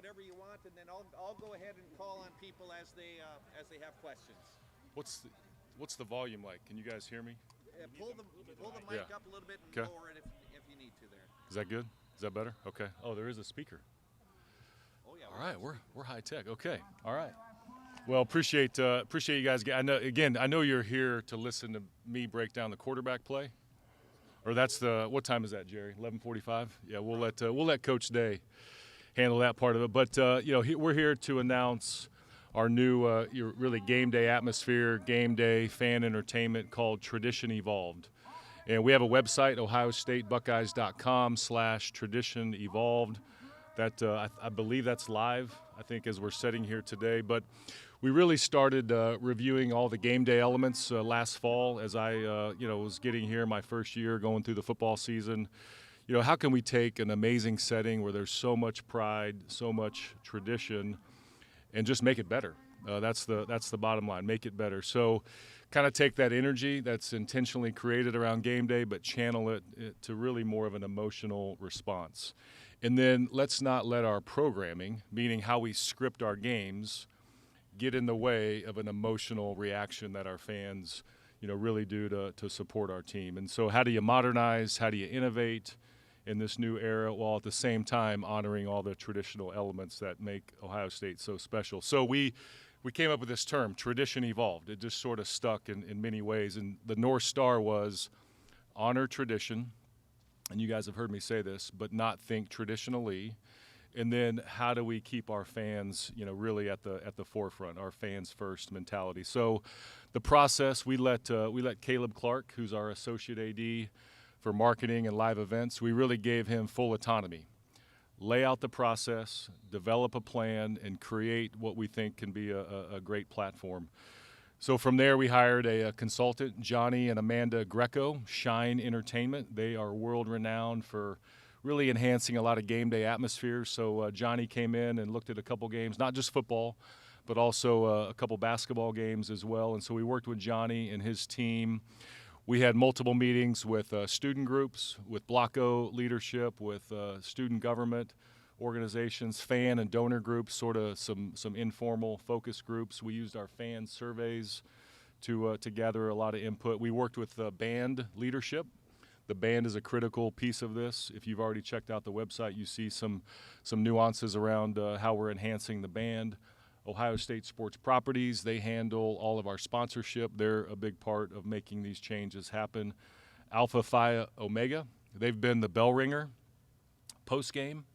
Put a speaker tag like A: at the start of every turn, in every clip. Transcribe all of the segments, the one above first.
A: whatever you want, and then I'll go ahead and call on people as they have questions.
B: What's the volume like? Can you guys hear me?
A: Pull the mic up a little bit and lower it if you need to there.
B: Is that good? Is that better? Okay. Oh, there is a speaker.
A: Oh yeah.
B: All right, we're high tech. Okay. All right. Well, appreciate you guys. I know you're here to listen to me break down the quarterback play. Or that's what time is that, Jerry? 11:45. Yeah, we'll let Coach Day handle that part of it. But we're here to announce our new really game day atmosphere, game day fan entertainment called Tradition Evolved. And we have a website, ohiostatebuckeyes.com/Tradition Evolved. That I believe that's live, I think, as we're sitting here today. But we really started reviewing all the game day elements last fall as I was getting here my first year going through the football season. How can we take an amazing setting where there's so much pride, so much tradition, and just make it better? That's the bottom line, make it better. So kind of take that energy that's intentionally created around game day, but channel it to really more of an emotional response. And then let's not let our programming, meaning how we script our games, get in the way of an emotional reaction that our fans, really do to support our team. And so how do you modernize, how do you innovate in this new era while at the same time honoring all the traditional elements that make Ohio State so special? So we came up with this term, Tradition Evolved. It just sort of stuck in many ways. And the North Star was honor tradition, and you guys have heard me say this, but not think traditionally. And then how do we keep our fans, really at the forefront, our fans first mentality. So the process, we let Caleb Clark, who's our associate AD for marketing and live events, we really gave him full autonomy. Lay out the process, develop a plan, and create what we think can be a great platform. So from there, we hired a consultant, Johnny and Amanda Greco, Shine Entertainment. They are world-renowned for really enhancing a lot of game day atmospheres. So Johnny came in and looked at a couple games, not just football, but also a couple basketball games as well. And so we worked with Johnny and his team. We had multiple meetings with student groups, with Block O leadership, with student government organizations, fan and donor groups, sort of some informal focus groups. We used our fan surveys to gather a lot of input. We worked with band leadership. The band is a critical piece of this. If you've already checked out the website, you see some nuances around how we're enhancing the band. Ohio State Sports Properties, they handle all of our sponsorship. They're a big part of making these changes happen. Alpha Phi Omega, they've been the bell ringer post-game.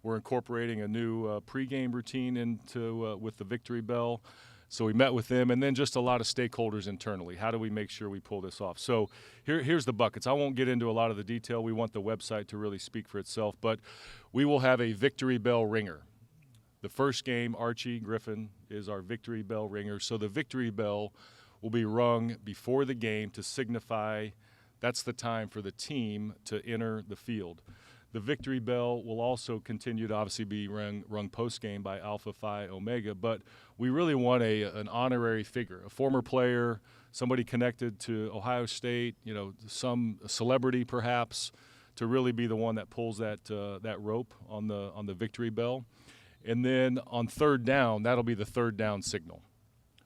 B: We're incorporating a new pregame routine into with the victory bell. So we met with them, and then just a lot of stakeholders internally. How do we make sure we pull this off? So here's the buckets. I won't get into a lot of the detail. We want the website to really speak for itself, but we will have a victory bell ringer. The first game, Archie Griffin, is our victory bell ringer. So the victory bell will be rung before the game to signify that's the time for the team to enter the field. The victory bell will also continue to obviously be rung post-game by Alpha Phi Omega, but we really want an honorary figure, a former player, somebody connected to Ohio State, some celebrity perhaps, to really be the one that pulls that rope on the victory bell. And then on third down, that'll be the third down signal.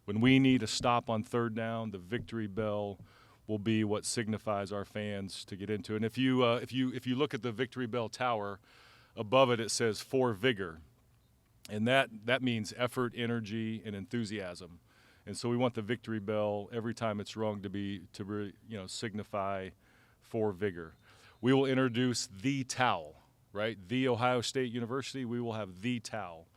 B: When we need a stop on third down, the victory bell will be what signifies our fans to get into. And if you look at the victory bell tower, above it says "for vigor," and that means effort, energy, and enthusiasm. And so we want the victory bell every time it's rung to signify for vigor. We will introduce the towel, right? The Ohio State University. We will have the towel.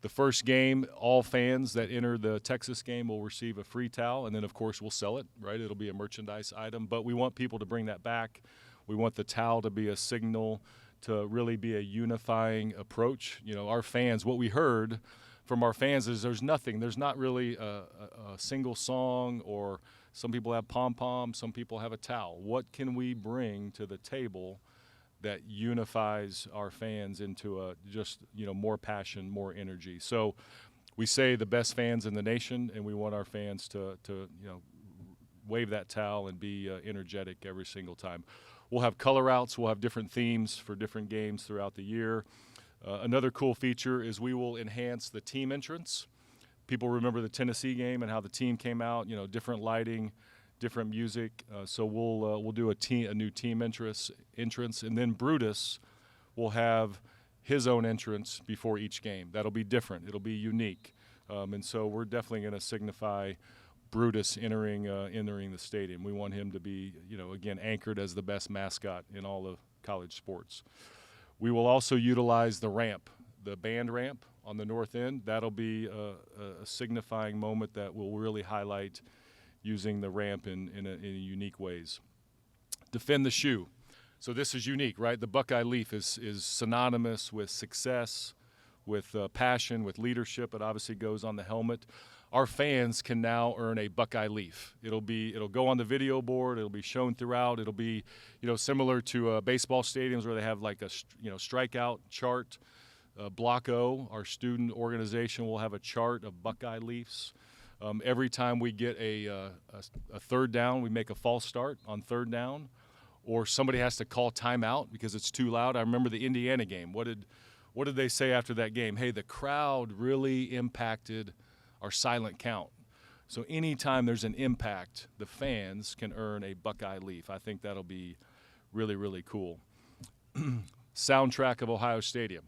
B: The first game, all fans that enter the Texas game will receive a free towel, and then, of course, we'll sell it, right? It'll be a merchandise item, but we want people to bring that back. We want the towel to be a signal, to really be a unifying approach. Our fans, what we heard from our fans is there's not really a single song, or some people have pom-poms, some people have a towel. What can we bring to the table that unifies our fans into more passion, more energy? So we say the best fans in the nation, and we want our fans to wave that towel and be energetic every single time. We'll have color outs. We'll have different themes for different games throughout the year. Another cool feature is we will enhance the team entrance. People remember the Tennessee game and how the team came out, different lighting, different music. So we'll do a new team entrance, and then Brutus will have his own entrance before each game. That'll be different. It'll be unique. And so we're definitely going to signify Brutus entering the stadium. We want him to be, again, anchored as the best mascot in all of college sports. We will also utilize the ramp, the band ramp on the north end. That'll be a signifying moment that will really highlight using the ramp in unique ways. Defend the shoe. So this is unique, right? The Buckeye Leaf is synonymous with success, with passion, with leadership. It obviously goes on the helmet. Our fans can now earn a Buckeye Leaf. It'll go on the video board. It'll be shown throughout. It'll be, similar to baseball stadiums where they have like a, strikeout chart. Block O, our student organization, will have a chart of Buckeye Leafs. Every time we get a third down, we make a false start on third down, or somebody has to call timeout because it's too loud. I remember the Indiana game. What did they say after that game? Hey, the crowd really impacted our silent count. So anytime there's an impact, the fans can earn a Buckeye Leaf. I think that'll be really, really cool. Soundtrack of Ohio Stadium.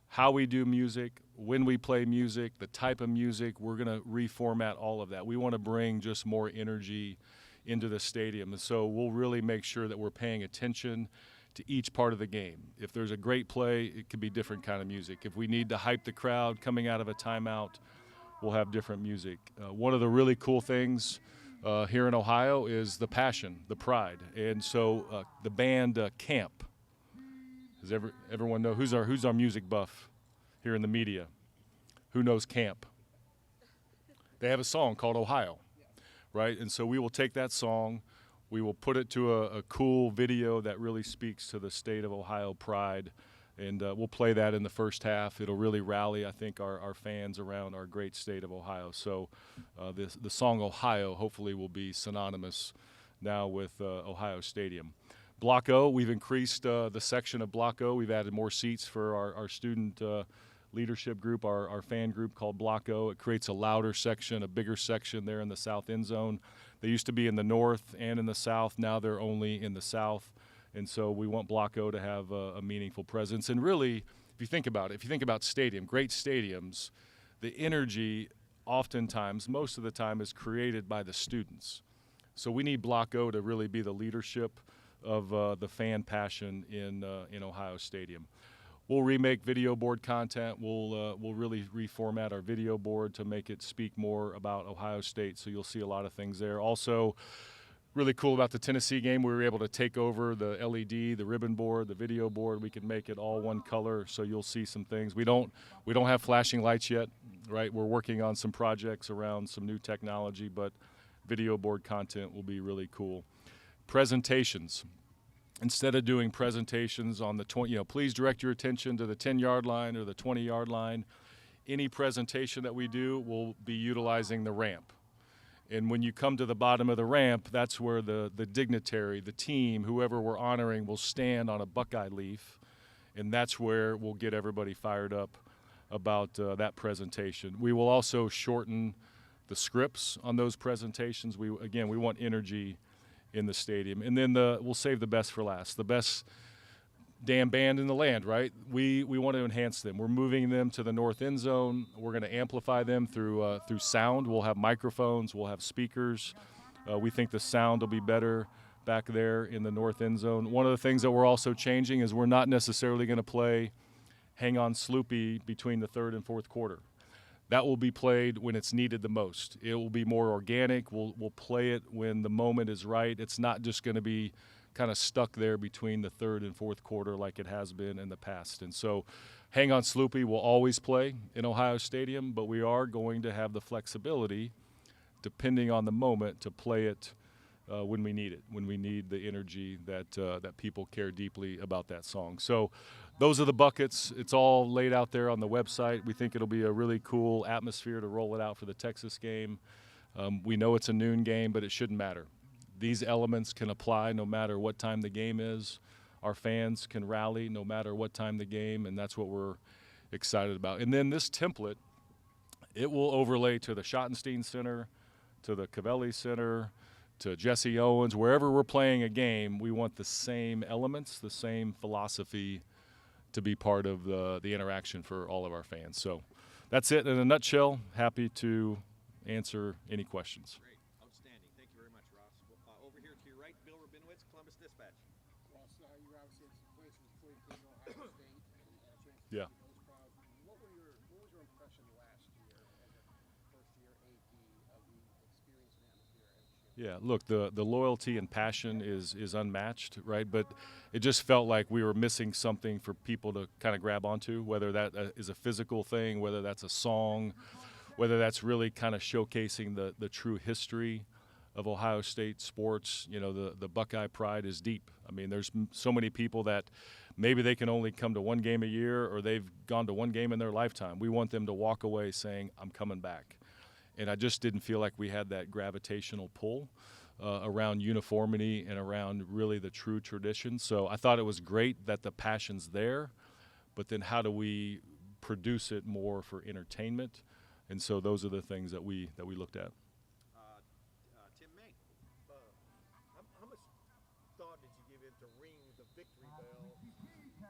B: How we do music, when we play music, the type of music, we're going to reformat all of that. We want to bring just more energy into the stadium. And so we'll really make sure that we're paying attention to each part of the game. If there's a great play, it could be different kind of music. If we need to hype the crowd coming out of a timeout, we'll have different music. One of the really cool things here in Ohio is the passion, the pride. And so the band Camp. Does everyone know who's our music buff here in the media? Who knows Camp? They have a song called Ohio, right? And so we will take that song, we will put it to a cool video that really speaks to the state of Ohio pride, and we'll play that in the first half. It'll really rally, I think, our fans around our great state of Ohio. So the song Ohio hopefully will be synonymous now with Ohio Stadium. Block O, we've increased the section of Block O. We've added more seats for our student leadership group, our fan group called Block O. It creates a louder section, a bigger section there in the south end zone. They used to be in the north and in the south. Now they're only in the south. And so we want Block O to have a meaningful presence. And really, if you think about it, if you think about great stadiums, the energy oftentimes, most of the time, is created by the students. So we need Block O to really be the leadership of the fan passion in Ohio Stadium. We'll remake video board content. We'll really reformat our video board to make it speak more about Ohio State. So you'll see a lot of things there. Also, really cool about the Tennessee game, we were able to take over the LED, the ribbon board, the video board. We can make it all one color, so you'll see some things. We don't have flashing lights yet, right? We're working on some projects around some new technology, but video board content will be really cool. Presentations. Instead of doing presentations on the 20, please direct your attention to the 10-yard line or the 20-yard line. Any presentation that we do will be utilizing the ramp. And when you come to the bottom of the ramp, that's where the dignitary, the team, whoever we're honoring, will stand on a Buckeye Leaf, and that's where we'll get everybody fired up about that presentation. We will also shorten the scripts on those presentations. We want energy in the stadium. And then we'll save the best for last. The best damn band in the land, right? We want to enhance them. We're moving them to the north end zone. We're going to amplify them through sound. We'll have microphones. We'll have speakers. We think the sound will be better back there in the north end zone. One of the things that we're also changing is we're not necessarily going to play Hang On Sloopy between the third and fourth quarter. That will be played when it's needed the most. It will be more organic. We'll play it when the moment is right. It's not just going to be kind of stuck there between the third and fourth quarter like it has been in the past. And so Hang On Sloopy will always play in Ohio Stadium, but we are going to have the flexibility, depending on the moment, to play it when we need it, when we need the energy that people care deeply about that song. So those are the buckets. It's all laid out there on the website. We think it'll be a really cool atmosphere to roll it out for the Texas game. We know it's a noon game, but it shouldn't matter. These elements can apply no matter what time the game is. our fans can rally no matter what time the game, and that's what we're excited about. And then this template, it will overlay to the Schottenstein Center, to the Cavelli Center, to Jesse Owens. Wherever we're playing a game, we want the same elements, the same philosophy to be part of the interaction for all of our fans. So that's it in a nutshell. Happy to answer any questions.
A: Great. Outstanding. Thank you very much, Ross. Over here to your right, Bill Rabinowitz, Columbus Dispatch.
C: Ross, you obviously had some places before you came to Ohio State.
B: Yeah.
C: What was your impression last year as a first-year AP of the experience and atmosphere at Michigan?
B: Yeah, look, the loyalty and passion is unmatched, right? But it just felt like we were missing something for people to kind of grab onto, whether that is a physical thing, whether that's a song, whether that's really kind of showcasing the true history of Ohio State sports. You know, the Buckeye pride is deep. I mean, there's so many people that maybe they can only come to one game a year, or they've gone to one game in their lifetime. We want them to walk away saying, I'm coming back. And I just didn't feel like we had that gravitational pull around uniformity and around really the true tradition. So I thought it was great that the passion's there, but then how do we produce it more for entertainment? And so those are the things that we looked at.
A: Tim May.
D: How much thought did you give into ringing the victory bell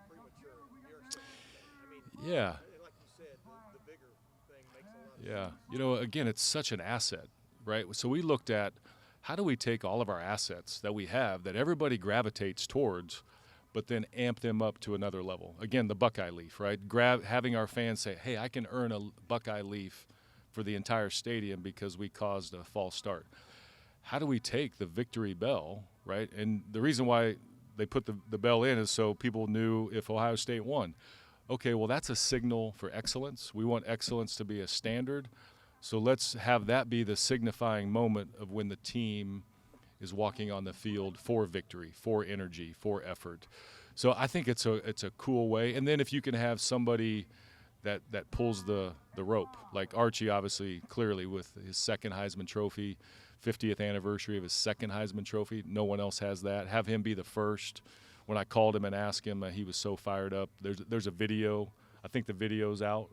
D: premature? I mean,
B: Yeah.
D: like you said, the bigger thing makes a lot of
B: Yeah.
D: sense.
B: You know, again, it's such an asset, right? So we looked at how do we take all of our assets that we have that everybody gravitates towards, but then amp them up to another level. Again, the Buckeye Leaf, right? Having our fans say, hey, I can earn a Buckeye Leaf for the entire stadium because we caused a false start. How do we take the victory bell, right? And the reason why they put the bell in is so people knew if Ohio State won. Okay, well, that's a signal for excellence. We want excellence to be a standard. So let's have that be the signifying moment of when the team is walking on the field for victory, for energy, for effort. So I think it's a cool way. And then if you can have somebody that pulls the rope, like Archie, obviously, clearly with his second Heisman Trophy, 50th anniversary of his second Heisman Trophy. No one else has that. Have him be the first. When I called him and asked him, he was so fired up. There's a video. I think the video's out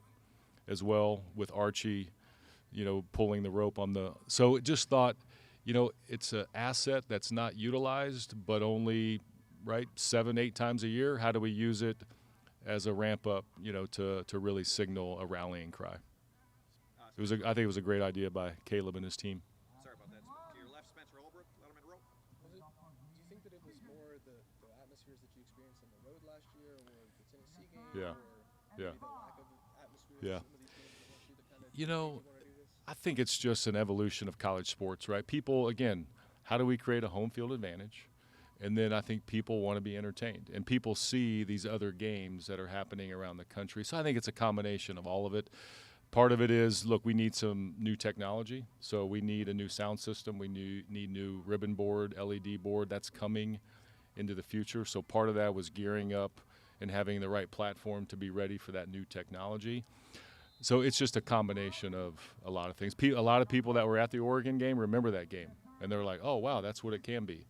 B: as well with Archie, you know, pulling the rope on the. So it just thought, you know, it's an asset that's not utilized, but only, right, 7-8 times a year. How do we use it as a ramp up, you know, to really signal a rallying cry? I think it was a great idea by Caleb and his team.
A: Sorry about that. To your left, Spencer Holbrook, Letterman Rope.
C: Do you think that it was more the atmospheres that you experienced on the road last year, or the Tennessee game,
B: Yeah.
C: or
B: Yeah.
C: maybe the lack of atmosphere
B: Yeah.
C: that some of these teams want you to kind of
B: You know,
C: want to do this?
B: I think it's just an evolution of college sports, right? People, again, how do we create a home field advantage? And then I think people want to be entertained. And people see these other games that are happening around the country. So I think it's a combination of all of it. Part of it is, look, we need some new technology. So we need a new sound system. We need new ribbon board, LED board. That's coming into the future. So part of that was gearing up and having the right platform to be ready for that new technology. So it's just a combination of a lot of things. A lot of people that were at the Oregon game remember that game. And they're like, oh, wow, that's what it can be.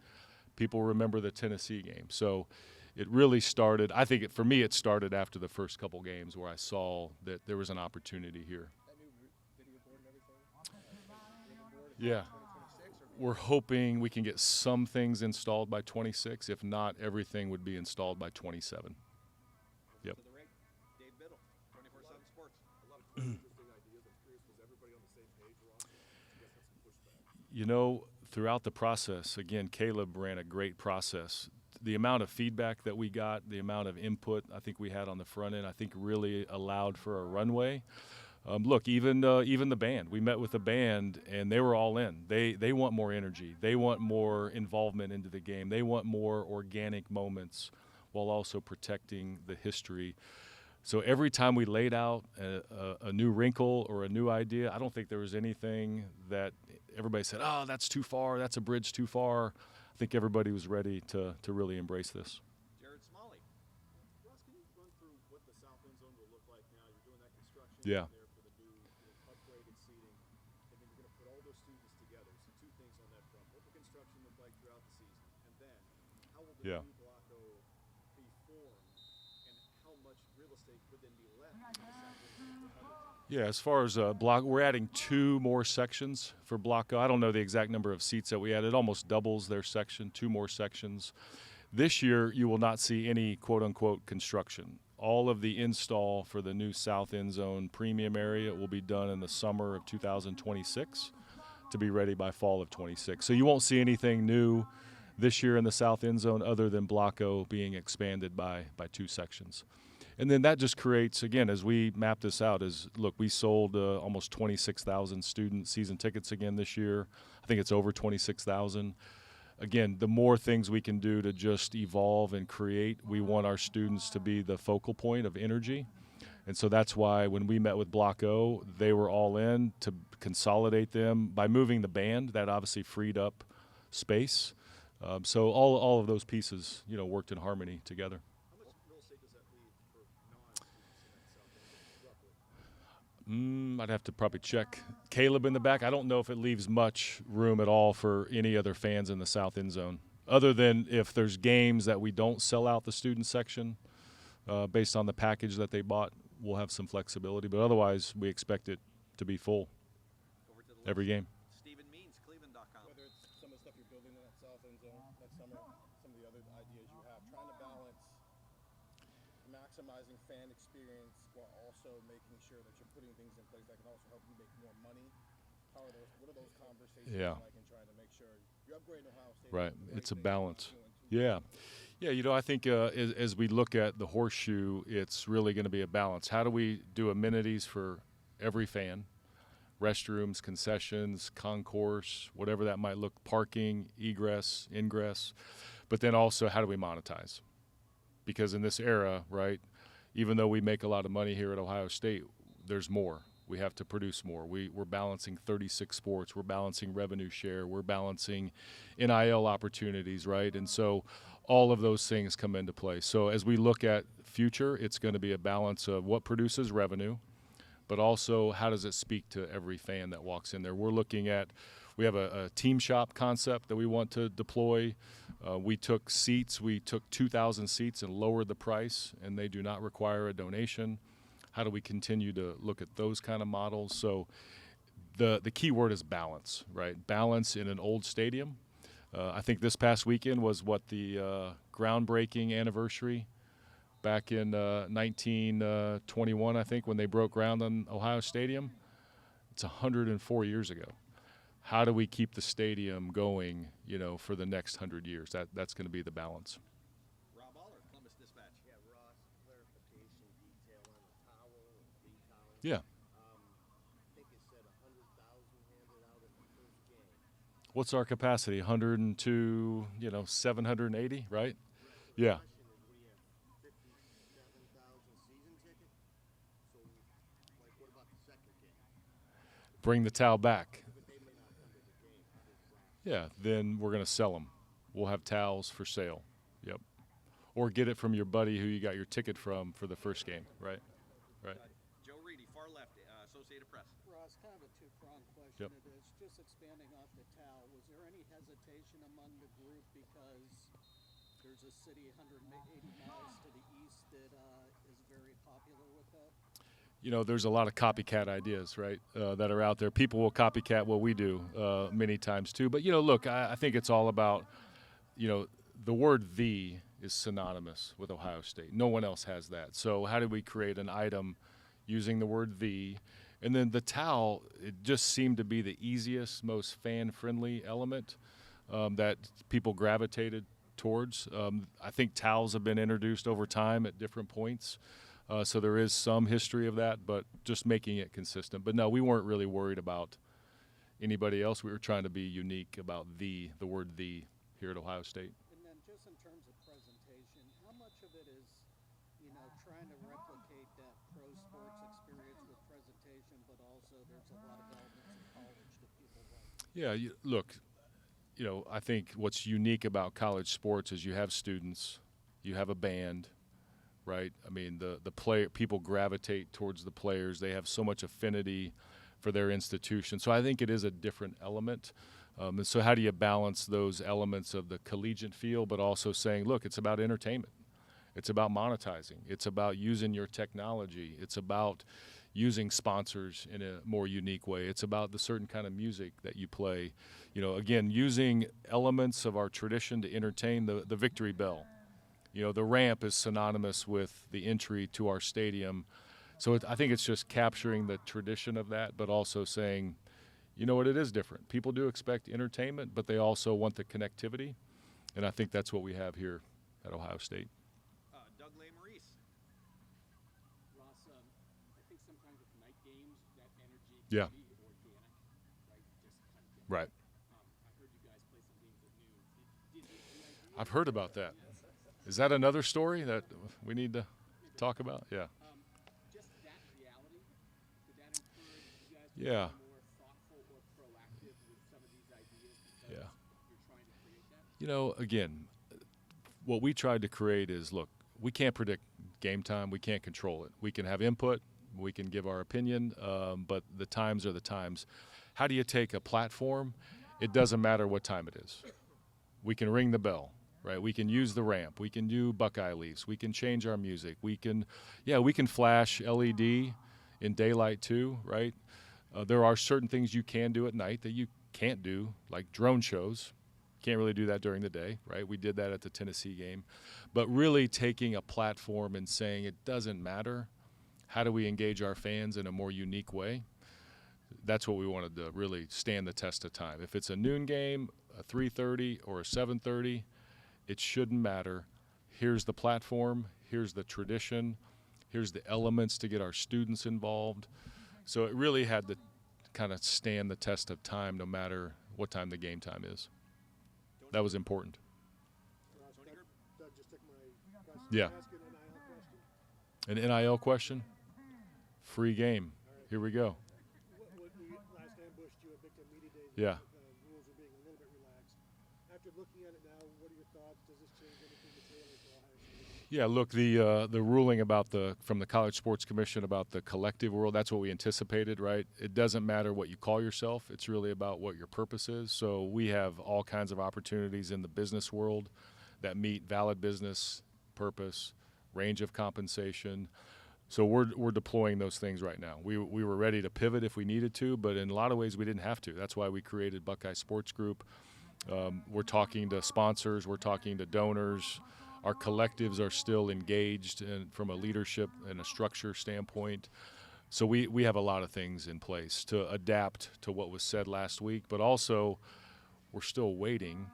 B: People remember the Tennessee game. So it really started, I think for me it started after the first couple games where I saw that there was an opportunity here.
C: That new video board and everything? Ribbon board,
B: Yeah.
C: 2026, or
B: We're hoping we can get some things installed by 26. If not, everything would be installed by 27. Yep.
A: To the right, Dave Biddle, 24/7 Sports.
D: A lot of interesting ideas. I'm curious, was everybody on the same page, Ross? You guys had some pushback.
B: You know, throughout the process, again, Caleb ran a great process. The amount of feedback that we got, the amount of input I think we had on the front end, I think really allowed for a runway. Look, even the band. We met with the band, and they were all in. They want more energy. They want more involvement into the game. They want more organic moments while also protecting the history. So every time we laid out a new wrinkle or a new idea, I don't think there was anything that everybody said, oh, that's too far, that's a bridge too far. I think everybody was ready to really embrace this.
A: Jared Smalley.
D: Ross, can you run through what the south end zone will look like now? You're doing that construction
B: Yeah.
D: down there for the new upgraded seating, and then you're going to put all those students together. So two things on that front. What will construction look like throughout the season? And then how will the
B: Yeah.
D: new Blocko would then be left in the second for other teams?
B: Yeah, as far as block, we're adding 2 more sections for Block O. I don't know the exact number of seats that we added. It almost doubles their section, 2 more sections. This year, you will not see any quote-unquote construction. All of the install for the new south end zone premium area will be done in the summer of 2026 to be ready by fall of 26. So you won't see anything new this year in the south end zone other than Block O being expanded by 2 sections. And then that just creates, again, as we map this out, look, we sold almost 26,000 student season tickets again this year. I think it's over 26,000. Again, the more things we can do to just evolve and create, we want our students to be the focal point of energy. And so that's why when we met with Block O, they were all in to consolidate them. By moving the band, that obviously freed up space. So all of those pieces, worked in harmony together.
D: How much real estate does that leave for non-students in that south end, roughly?
B: I'd have to probably check Caleb in the back. I don't know if it leaves much room at all for any other fans in the south end zone, other than if there's games that we don't sell out the student section based on the package that they bought, we'll have some flexibility. But otherwise, we expect it to be full
A: Over to the
B: every
A: left.
B: game.
A: Stephen Means, Cleveland.com.
C: Whether it's some of the stuff you're building in that south end zone next summer, some of the other ideas you have, trying to balance maximizing fan experience while also making sure that you're putting things in place that can also help you make more money. What are those conversations like in trying to make sure you're upgrading Ohio State?
B: Right. It's a balance. Yeah. Yeah, I think as we look at the horseshoe, it's really going to be a balance. How do we do amenities for every fan? Restrooms, concessions, concourse, whatever that might look, parking, egress, ingress. But then also, how do we monetize? Because in this era, right, even though we make a lot of money here at Ohio State, there's more. We have to produce more. We're balancing 36 sports. We're balancing revenue share. We're balancing NIL opportunities, right? And so all of those things come into play. So as we look at future, it's going to be a balance of what produces revenue, but also how does it speak to every fan that walks in there. We have a team shop concept that we want to deploy. We took 2,000 seats and lowered the price, and they do not require a donation. How do we continue to look at those kind of models? So the key word is balance, right? Balance in an old stadium. I think this past weekend was the groundbreaking anniversary back in 1921, I think, when they broke ground on Ohio Stadium. It's 104 years ago. How do we keep the stadium going, for the next 100 years? That's going to be the balance.
A: Rob Aller, Columbus Dispatch.
C: Yeah, Ross, clarification, detail on the towel and the towel.
B: Yeah.
C: I think it said 100,000 handed out at the first game.
B: What's our capacity? 102, 780, right? Yeah.
C: Question is, we have 57,000 season tickets. So, what about the second game?
B: Bring the towel back.
C: But they may not come to the game. How does that?
B: Yeah, then we're going to sell them. We'll have towels for sale. Yep. Or get it from your buddy who you got your ticket from for the first game, right? Right.
A: Joe Reedy, far left, Associated Press.
E: Ross, kind of a two-pronged question.
B: Yep.
E: It is just expanding off the towel. Was there any hesitation among the group because there's a city 180 miles to the east that is very popular with that?
B: There's a lot of copycat ideas, right, that are out there. People will copycat what we do many times too. But, look, I think it's all about, the word "the" is synonymous with Ohio State. No one else has that. So how do we create an item using the word "the"? And then the towel, it just seemed to be the easiest, most fan-friendly element that people gravitated towards. I think towels have been introduced over time at different points. So there is some history of that, but just making it consistent. But no, we weren't really worried about anybody else. We were trying to be unique about the word "the" here at Ohio State.
E: And then just in terms of presentation, how much of it is, trying to replicate that pro sports experience with presentation, but also there's a lot of elements of college that people like?
B: Yeah, look, I think what's unique about college sports is you have students, you have a band, right? I mean, the people gravitate towards the players. They have so much affinity for their institution. So I think it is a different element. And so how do you balance those elements of the collegiate feel, but also saying, look, it's about entertainment. It's about monetizing. It's about using your technology. It's about using sponsors in a more unique way. It's about the certain kind of music that you play. You know, again, using elements of our tradition to entertain the victory bell. You know, the ramp is synonymous with the entry to our stadium. So I think it's just capturing the tradition of that, but also saying, you know what, it is different. People do expect entertainment, but they also want the connectivity. And I think that's what we have here at Ohio State.
A: Doug Maurice.
F: Ross, I think sometimes with night games, that energy can
B: Yeah.
F: be organic, right? Just kind of get
B: Right.
F: I heard you guys play some games at noon. Did the idea
B: I've heard about that. Is that another story that we need to talk about? Yeah.
F: just that reality, did that encourage you guys to
B: Yeah.
F: be more thoughtful or proactive with some of these ideas because
B: Yeah.
F: you're trying to create that?
B: You know, again, what we tried to create is, look, we can't predict game time. We can't control it. We can have input. We can give our opinion, but the times are the times. How do you take a platform? It doesn't matter what time it is. We can ring the bell, right? We can use the ramp. We can do Buckeye Leafs. We can change our music. We can flash LED in daylight too, right? There are certain things you can do at night that you can't do, like drone shows. Can't really do that during the day, right? We did that at the Tennessee game. But really taking a platform and saying it doesn't matter. How do we engage our fans in a more unique way? That's what we wanted to really stand the test of time. If it's a noon game, a 3:30 or a 7:30, it shouldn't matter. Here's the platform. Here's the tradition. Here's the elements to get our students involved. So it really had to kind of stand the test of time no matter what time the game time is. That was important.
C: Ross, Doug just took my question.
B: Yeah.
C: Can I ask you an NIL question?
B: An NIL question? Free game. Here we go.
C: When we last ambushed you at Victim Media Day,
B: Yeah.
C: the rules were being a little bit relaxed. After looking at it now, what are your thoughts? Does this change anything materially for Ohio State?
B: Yeah, look, the ruling about from the College Sports Commission about the collective world, that's what we anticipated, right? It doesn't matter what you call yourself. It's really about what your purpose is. So we have all kinds of opportunities in the business world that meet valid business purpose, range of compensation. So we're deploying those things right now. We were ready to pivot if we needed to, but in a lot of ways we didn't have to. That's why we created Buckeye Sports Group. We're talking to sponsors. We're talking to donors. Our collectives are still engaged from a leadership and a structure standpoint. So we have a lot of things in place to adapt to what was said last week, but also we're still waiting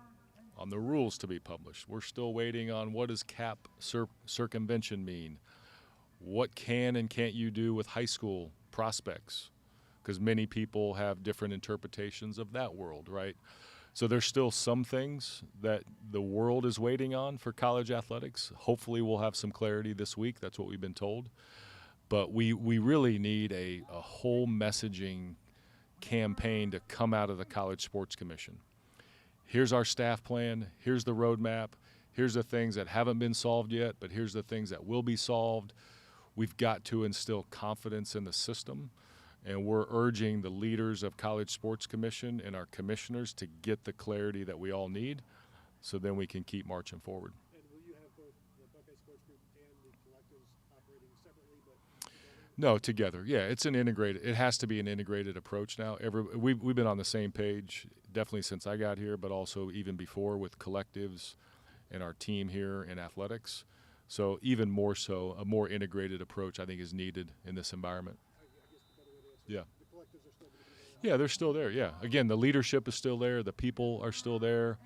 B: on the rules to be published. We're still waiting on what does cap circumvention mean? What can and can't you do with high school prospects? Because many people have different interpretations of that world, right? So there's still some things that the world is waiting on for college athletics. Hopefully we'll have some clarity this week. That's what we've been told. But we really need a whole messaging campaign to come out of the College Sports Commission. Here's our staff plan. Here's the roadmap. Here's the things that haven't been solved yet, but here's the things that will be solved. We've got to instill confidence in the system. And we're urging the leaders of College Sports Commission and our commissioners to get the clarity that we all need so then we can keep marching forward.
C: And will you have both the Buckeye Sports Group and the collectives operating separately but together?
B: No, together. Yeah, it's an integrated. It has to be an integrated approach now. We've been on the same page definitely since I got here, but also even before with collectives and our team here in athletics. So even more so, a more integrated approach I think is needed in this environment. Yeah.
C: The collectives are still going to be there.
B: Yeah, they're still there. Yeah. Again, the leadership is still there. The people are still there.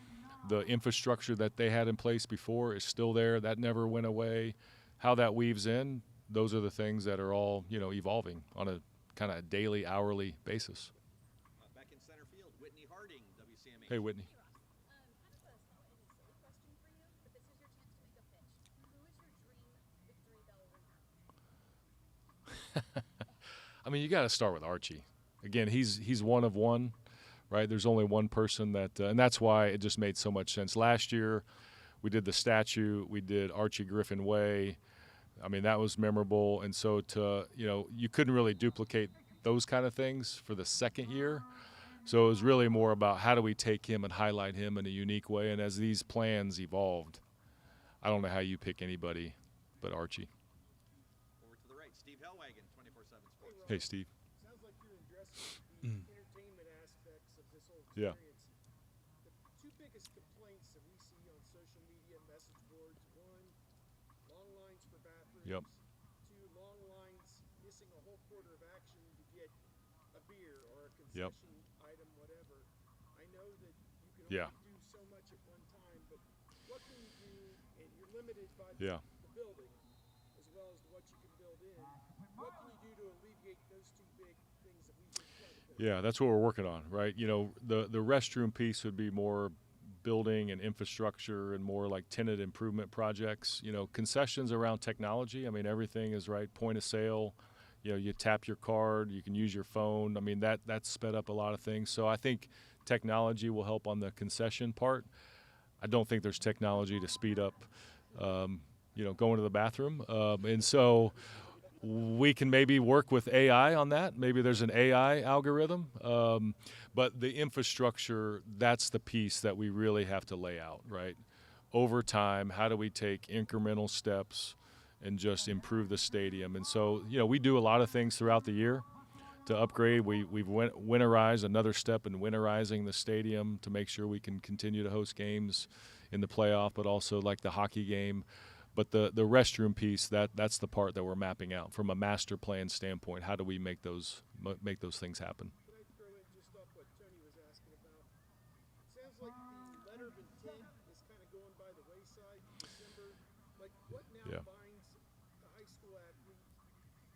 B: The infrastructure that they had in place before is still there. That never went away. How that weaves in, those are the things that are all, evolving on a kind of daily, hourly basis.
A: Back in center field, Whitney Harding, WCMA.
B: Hey, Whitney.
G: Kind of a silly question for you, but this is your chance to make a pitch. Who is your dream victory bell ringer?
B: I mean, you got to start with Archie. Again, he's one of one, right? There's only one person that, and that's why it just made so much sense. Last year, we did the statue. We did Archie Griffin Way. I mean, that was memorable. And so you couldn't really duplicate those kind of things for the second year. So it was really more about how do we take him and highlight him in a unique way. And as these plans evolved, I don't know how you pick anybody but Archie.
A: Over to the right, Steve Hellwagon, 24/7 Sports.
B: Hey, Steve.
C: Sounds like you're addressing the entertainment aspects of this whole
B: Yeah.
C: experience. The two biggest complaints that we see on social media and message boards: one, long lines for bathrooms.
B: Yep.
C: Two, long lines missing a whole quarter of action to get a beer or a
B: Yep.
C: concession item, whatever. I know that you can
B: Yeah.
C: only do so much at one time, but what can you do? And you're limited by
B: Yeah.
C: the building as well as what you can build in. What can you do to alleviate those two big things that we just tried to put?
B: Yeah, that's what we're working on, right? You know, the restroom piece would be more building and infrastructure and more like tenant improvement projects. You know, concessions around technology. I mean, everything is right. Point of sale. You know, you tap your card, you can use your phone. I mean, that's sped up a lot of things. So I think technology will help on the concession part. I don't think there's technology to speed up, you know, going to the bathroom. And so we can maybe work with AI on that. Maybe there's an AI algorithm. But the infrastructure, that's the piece that we really have to lay out, right? Over time, how do we take incremental steps and just improve the stadium? And so, you know, we do a lot of things throughout the year to upgrade. We've winterized, another step in winterizing the stadium to make sure we can continue to host games in the playoff, but also like the hockey game. But the restroom piece, that's the part that we're mapping out from a master plan standpoint. How do we make those things happen?
C: Can I throw in just off what Tony was asking about? Sounds like the letter of intent is kind of going by the wayside in December. Like, what now
B: Yeah.
C: binds the high school athlete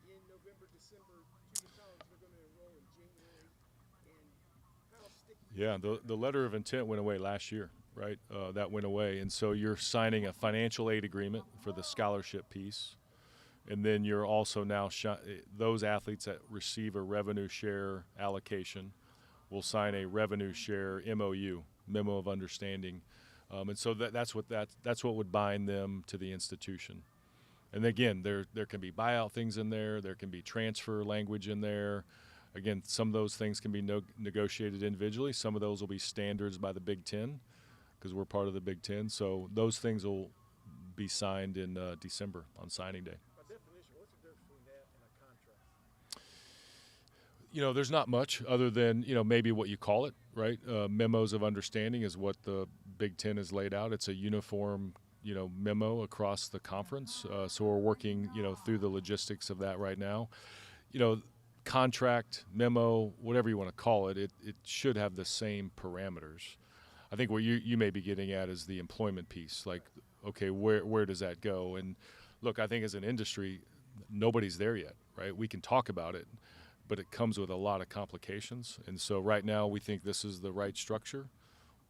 C: in November, December to the college they're going to enroll in January? And how sticky?
B: Yeah, the letter of intent went away last year, right? That went away. And so you're signing a financial aid agreement for the scholarship piece. And then you're also now, those athletes that receive a revenue share allocation will sign a revenue share MOU, Memo of Understanding. And so that's what would bind them to the institution. And again, there can be buyout things in there. There can be transfer language in there. Again, some of those things can be negotiated individually. Some of those will be standards by the Big Ten because we're part of the Big Ten. So those things will be signed in December on signing day.
C: By definition, what's the difference between that and a contract?
B: You know, there's not much other than, you know, maybe what you call it, right? Memos of understanding is what the Big Ten has laid out. It's a uniform, you know, memo across the conference. So we're working, you know, through the logistics of that right now. You know, contract, memo, whatever you want to call it, it should have the same parameters. I think what you may be getting at is the employment piece. Like, okay, where does that go? And look, I think as an industry, nobody's there yet, right? We can talk about it, but it comes with a lot of complications. And so right now we think this is the right structure.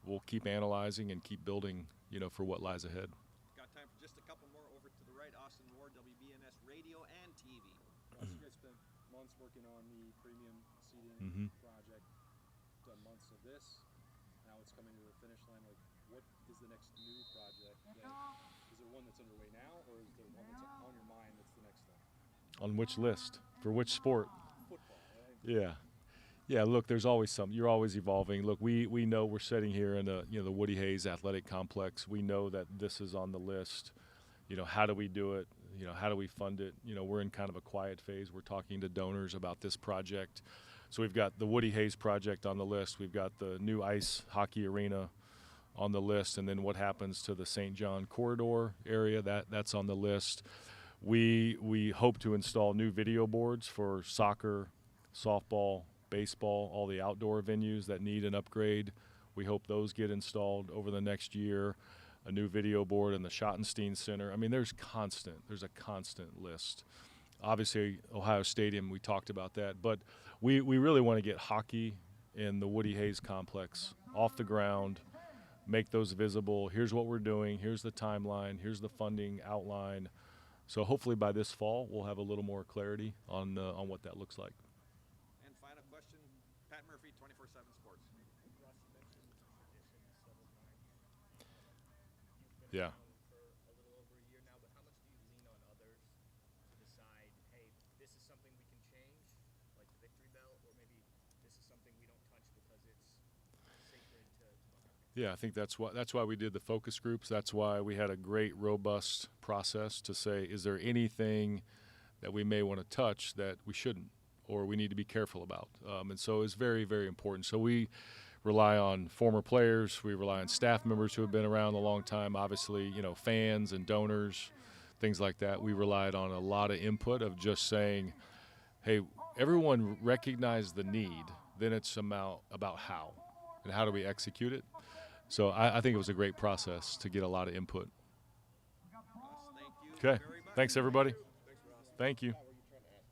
B: We'll keep analyzing and keep building, you know, for what lies ahead.
A: Got time for just a couple more. Over to the right, Austin Ward, WBNS Radio and TV.
C: You guys spent months working on the premium seating
B: Mhm.
C: project, done months of this. Now it's coming to the finish line. Like, what is the next new project? Is there one that's underway now, or is there one that's on your mind that's the next thing?
B: On which list? For which sport?
C: Football, right?
B: Yeah. Yeah, look, there's always something. You're always evolving. Look, we know we're sitting here in the Woody Hayes Athletic Complex. We know that this is on the list. You know, how do we do it? You know, how do we fund it? You know, we're in kind of a quiet phase. We're talking to donors about this project. So we've got the Woody Hayes project on the list. We've got the new ice hockey arena on the list, and then what happens to the St. John corridor area, that's on the list. We hope to install new video boards for soccer, softball, baseball, all the outdoor venues that need an upgrade. We hope those get installed over the next year. A new video board in the Schottenstein Center. I mean, there's a constant list. Obviously, Ohio Stadium, we talked about that, but we really want to get hockey in the Woody Hayes complex off the ground, make those visible. Here's what we're doing. Here's the timeline. Here's the funding outline. So hopefully by this fall, we'll have a little more clarity on what that looks like.
A: And final question, Pat Murphy, 24/7 Sports.
B: Yeah.
H: For a little over a year now, but how much do you lean on others to decide, hey, this is something we can change, like the victory bell, or maybe this is something we don't touch because it's sacred to Buckeye?
B: Yeah, I think that's why we did the focus groups. That's why we had a great, robust process to say, is there anything that we may want to touch that we shouldn't or we need to be careful about? And so it's very, very important. So we rely on former players. We rely on staff members who have been around a long time, obviously, fans and donors, things like that. We relied on a lot of input of just saying, hey, everyone recognized the need. Then it's about how and how do we execute it. So I think it was a great process to get a lot of input.
A: Ross, thank you
B: Okay.
A: very much.
B: Thanks, everybody. Thank you.